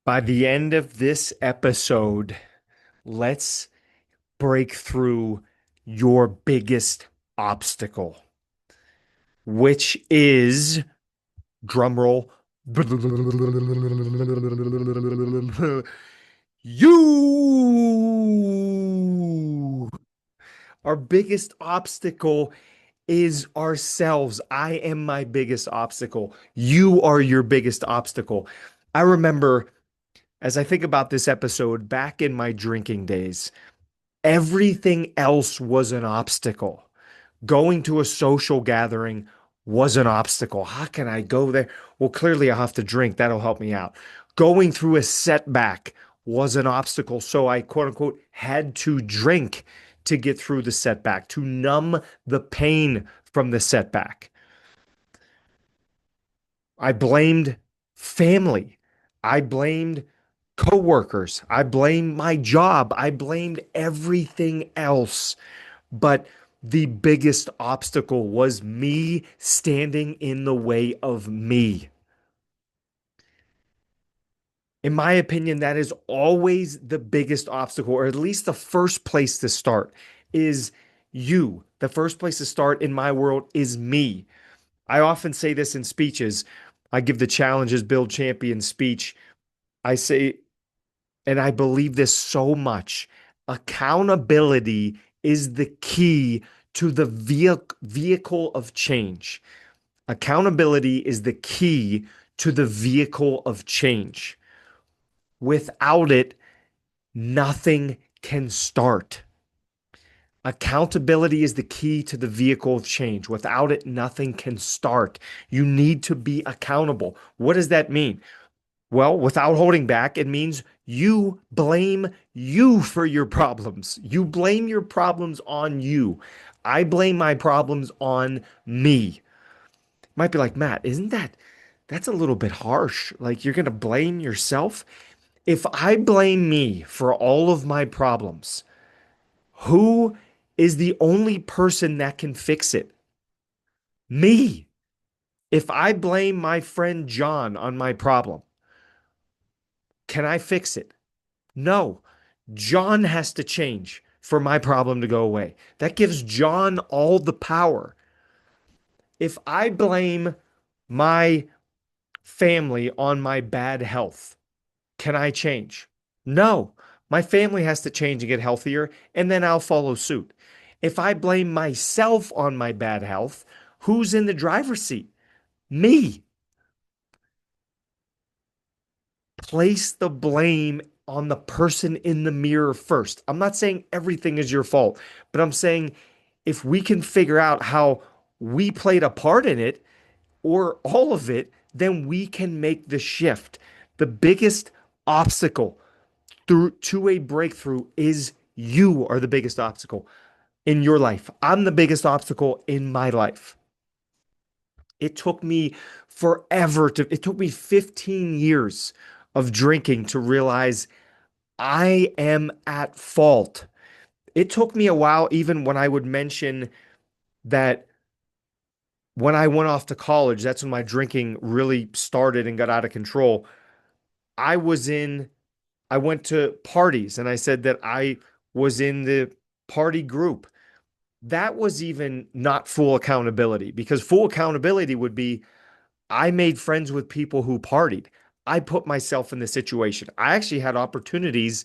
By the end of this episode, let's break through your biggest obstacle, which is drumroll. You. Our biggest obstacle is ourselves. I am my biggest obstacle. You are your biggest obstacle. I remember as I think about this episode back in my drinking days, everything else was an obstacle. Going to a social gathering was an obstacle. How can I go there? Well, clearly I have to drink. That'll help me out. Going through a setback was an obstacle. So I quote unquote had to drink to get through the setback, to numb the pain from the setback. I blamed family. I blamed coworkers. I blamed my job. I blamed everything else. But the biggest obstacle was me standing in the way of me. In my opinion, that is always the biggest obstacle, or at least the first place to start is you. The first place to start in my world is me. I often say this in speeches. I give the Challenges Build Champions speech. I say, and I believe this so much, accountability is the key to the vehicle of change. Accountability is the key to the vehicle of change. Without it, nothing can start. Accountability is the key to the vehicle of change. Without it, nothing can start. You need to be accountable. What does that mean? Well, without holding back, it means you blame you for your problems. You blame your problems on you. I blame my problems on me. Might be like, Matt, isn't that's a little bit harsh? Like you're going to blame yourself? If I blame me for all of my problems, who is the only person that can fix it? Me. If I blame my friend John on my problem, can I fix it? No. John has to change for my problem to go away. That gives John all the power. If I blame my family on my bad health, can I change? No. My family has to change and get healthier, and then I'll follow suit. If I blame myself on my bad health, who's in the driver's seat? Me. Place the blame on the person in the mirror first. I'm not saying everything is your fault, but I'm saying if we can figure out how we played a part in it or all of it, then we can make the shift. The biggest obstacle through to a breakthrough is you are the biggest obstacle in your life. I'm the biggest obstacle in my life. It took me it took me 15 years of drinking to realize I am at fault. It took me a while, even when I would mention that when I went off to college, that's when my drinking really started and got out of control. I was in, I went to parties and I said that I was in the party group. That was even not full accountability because full accountability would be I made friends with people who partied. I put myself in the situation. I actually had opportunities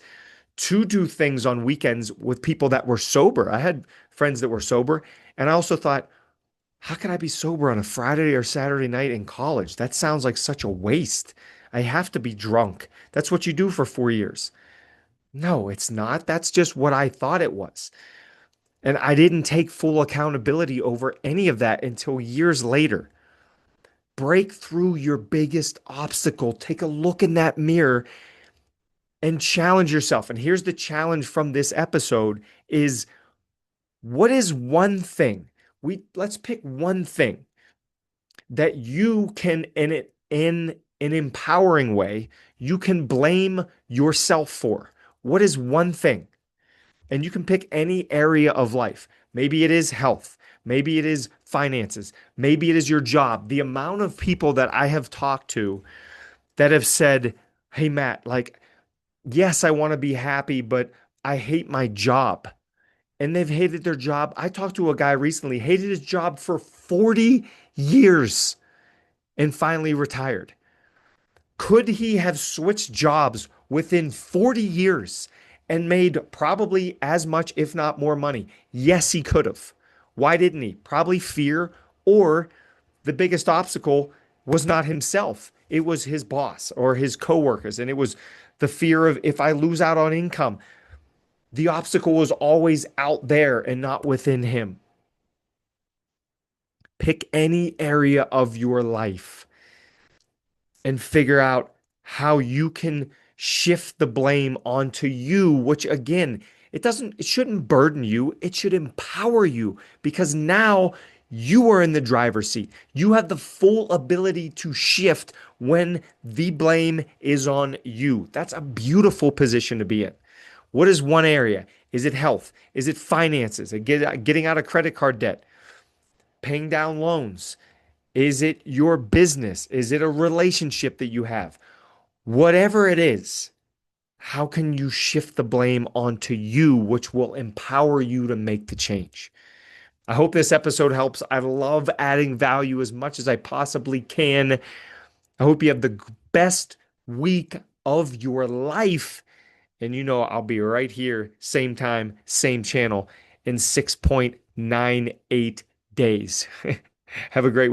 to do things on weekends with people that were sober. I had friends that were sober. And I also thought, how can I be sober on a Friday or Saturday night in college? That sounds like such a waste. I have to be drunk. That's what you do for 4 years. No, it's not. That's just what I thought it was. And I didn't take full accountability over any of that until years later. Break through your biggest obstacle. Take a look in that mirror and challenge yourself. And here's the challenge from this episode is what is one thing? Let's pick one thing that you can in an empowering way, you can blame yourself for. What is one thing? And you can pick any area of life. Maybe it is health. Maybe it is finances. Maybe it is your job. The amount of people that I have talked to that have said, Hey, Matt, like, yes, I want to be happy, but I hate my job. And they've hated their job. I talked to a guy recently, hated his job for 40 years and finally retired. Could he have switched jobs within 40 years and made probably as much, if not more money? Yes, he could have. Why didn't he? Probably fear, or the biggest obstacle was not himself. It was his boss or his coworkers. And it was the fear of, if I lose out on income, the obstacle was always out there and not within him. Pick any area of your life and figure out how you can shift the blame onto you, which again, it shouldn't burden you. It should empower you because now you are in the driver's seat. You have the full ability to shift when the blame is on you. That's a beautiful position to be in. What is one area? Is it health? Is it finances? Getting out of credit card debt? Paying down loans? Is it your business? Is it a relationship that you have? Whatever it is, how can you shift the blame onto you, which will empower you to make the change? I hope this episode helps. I love adding value as much as I possibly can. I hope you have the best week of your life. And you know, I'll be right here, same time, same channel in 6.98 days. Have a great week.